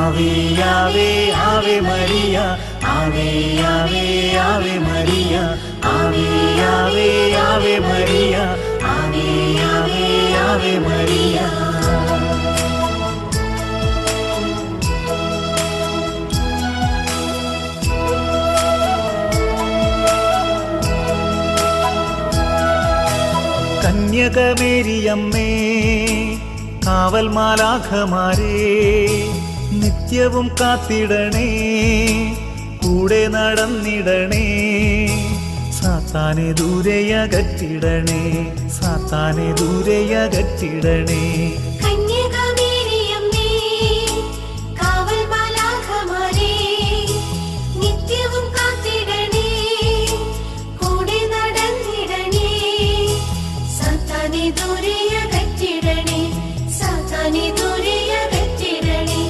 ആവേ ആവേ Ave Maria, ആവേ ആവേ Ave Maria, ആവേ ആവേ Ave Maria, ആവേ ആവേ Ave Maria. കന്യകമേരിയമ്മേ, കാവൽ മാലാഖമാരേ, നിത്യവും കാത്തിടണേ, കൂടെ നടന്നിടണേ, സാത്താനെ ദൂരെയകറ്റിടണേ, സാത്താനെ ദൂരെയകറ്റിടണേ.